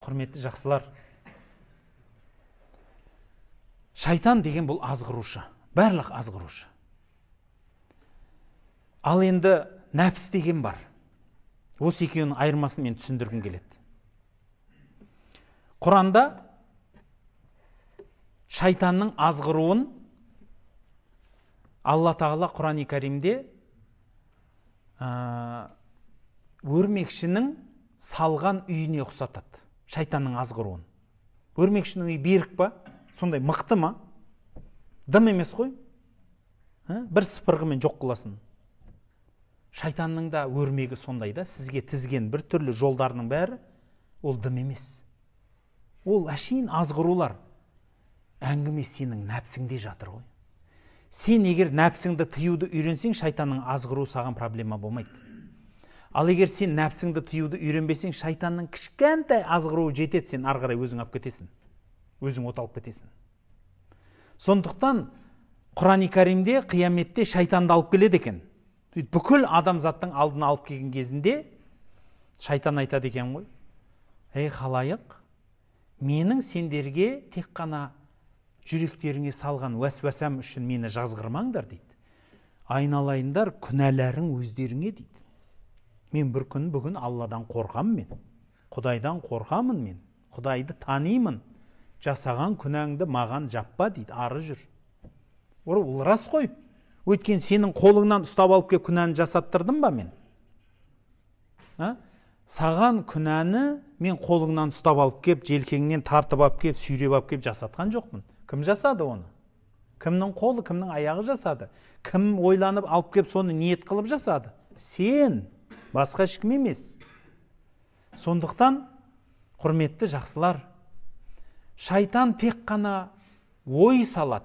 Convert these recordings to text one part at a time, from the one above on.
Құрметті жақсылар, шайтан деген бұл азғырушы, барлық азғырушы. Ал енді нәпс деген бар. Осы екеуінің айырмасын мен түсіндіргім келеді. Құранда шайтанның азғыруын Алла Тағала Құран-ы Кәрімде өрмекшінің салған үйіне ұқсатады. Шайтанның азғыруын. Өрмекшінің үйі берік па? Сондай мықты ма? Дым емес қой. Бір сыпырғымен жоқ қыласын. Шайтанның да өрмегі сондай да, сізге тізген бір түрлі жолдарының бәрі ол дым емес. Ол әшейін азғырулар. Әңгіме сенің нәпсіңде жатыр ғой. Сен егер нәпсіңді тыюды үйренсең, шайтанның азғыру саған проблема болмайды. Ал егер сен нәпсіңді тыюды үйренбесең, шайтанның кішкентай азғыруы жетеді, сен ары қарай өзің алып кетесің. Өзің оталып кетесің. Сондықтан Құран-ы Кәрімде қияметте шайтанды алып келеді екен. Бүкіл адамзаттың алдына алып келген кезінде шайтан айтады екен ғой. Ей халайық, менің сендерге тек қана жүректеріңе салған уәсвәсәм үшін мені жазғырмаңдар дейді. Айналайындар, күнәларың өздеріңе дейді. Мен бір күн бүгін Алладан қорқамын мен. Құдайдан қорқамын мен. Құдайды танимын. Жасаған күнәңді маған жаппа дейді, ары жүр. Ол рас қой. Өткен сенің қолыңнан ұстап алып кеп күнәні жасаттырдым ба мен? Саған күнәні мен қолыңнан ұстап алып кеп, желкеңнен тартып алып кеп, сүйреп алып кеп жасатқан жоқпын. Кім жасады оны? Кімнің қолы, кімнің аяғы жасады? Кім ойланып алып кеп соны ниет қылып жасады? Сен, басқа ешкім емес. Сондықтан, құрметті жақсылар, шайтан тек қана ой салады.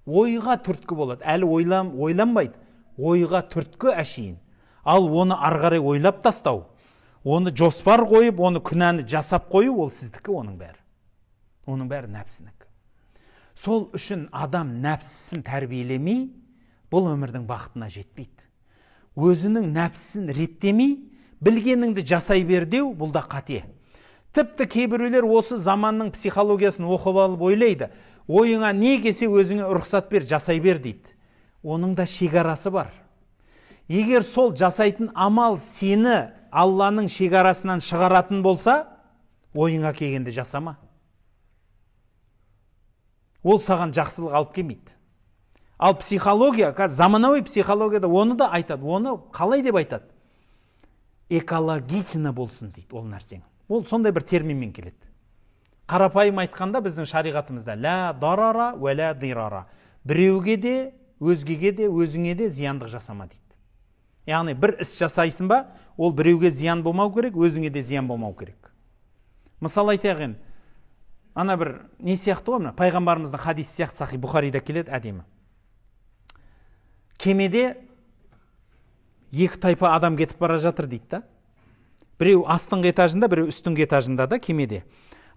Ойға түрткі болады. Әлі ойланбайды. Ойға түрткі әшейін. Ал оны арғарай ойлап тастау, оны жоспар қойып, оны күнәні жасап қою, ол сіздікі оның бәрі. Оның бәрі нәпсінікі. Сол үшін адам нәпсісін тәрбиелемей, бұл өмірдің бақытына жетпейді. Өзінің нәпсісін реттемей, білгеніңді жасай бердеу, бұл да қате. Тіпті кейбіреулер осы заманның психологиясын оқып алып ойлайды. Ойыңа не келсе өзіңе рұқсат бер, жасай бер дейді. Оның да шекарасы бар. Егер сол жасайтын амал сені Алланың шекарасынан шығаратын болса, ойыңа келгенде жасама. Ол саған жақсылық алып келмейді. Ал психология, заманауи психологияда оны да айтады. Оны қалай деп айтады? Экологично болсын дейді ол нәрсең. Ол сондай бір терминмен келеді. Қарапайым айтқанда біздің шариғатымызда ла дарара уә ла дирара. Біреуге де, өзгеге де, өзіңе де зияндық жасама дейді. Яғни бір іс жасайсың ба, ол біреуге зиян болмау керек, өзіңе де зиян болмау керек. Мысал айтайын, ана бір не сияқты ғой, пайғамбарымыздың хадис сияқты Сахи Бұхарида келеді әдемі. Кемеде екі тайпа адам кетіп бара жатыр дейді да. Біреу астыңғы этажында, біреу үстіңгі этажында да кемеде.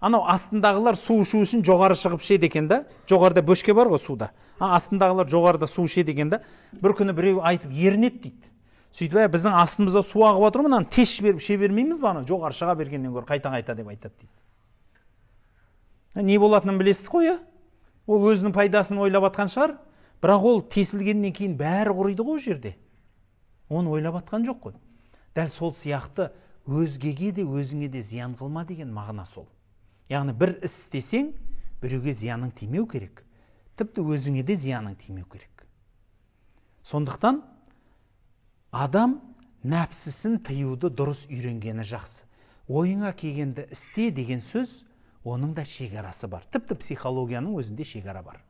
Анау астындағылар су ішу үшін жоғары шығып ішеді екен да. Жоғарыда бөшке бар ғой суда. Астындағылар жоғарыда су ішеді екен да. Бір күні біреу айтып ерінеді дейді. Сөйтіп, біздің астымызда су ағып отыр, мынаны тез іше бермейміз ба? Жоғары шыға бергеннен гөрі қайта деп айтады дейді. Не болатынын білесіз ғой? Ол өзінің пайдасын ойлап атқан шығар, бірақ ол тесілгеннен кейін бәрі құриды ғой жерде. Оны ойлап атқан жоқ қой. Дәл сол сияқты өзгеге де өзіңе де зиян қылма деген мағына сол. Яғни бір іс істесең, біреуге зияның тимеу керек. Тіпті өзіңе де зияның тимеу керек. Сондықтан адам нәпсісін тыюды дұрыс үйренгені жақсы. Ойыңа келгенді істе деген сөз, оның да шекарасы бар. Тіпті психологияның өзінде шекара бар.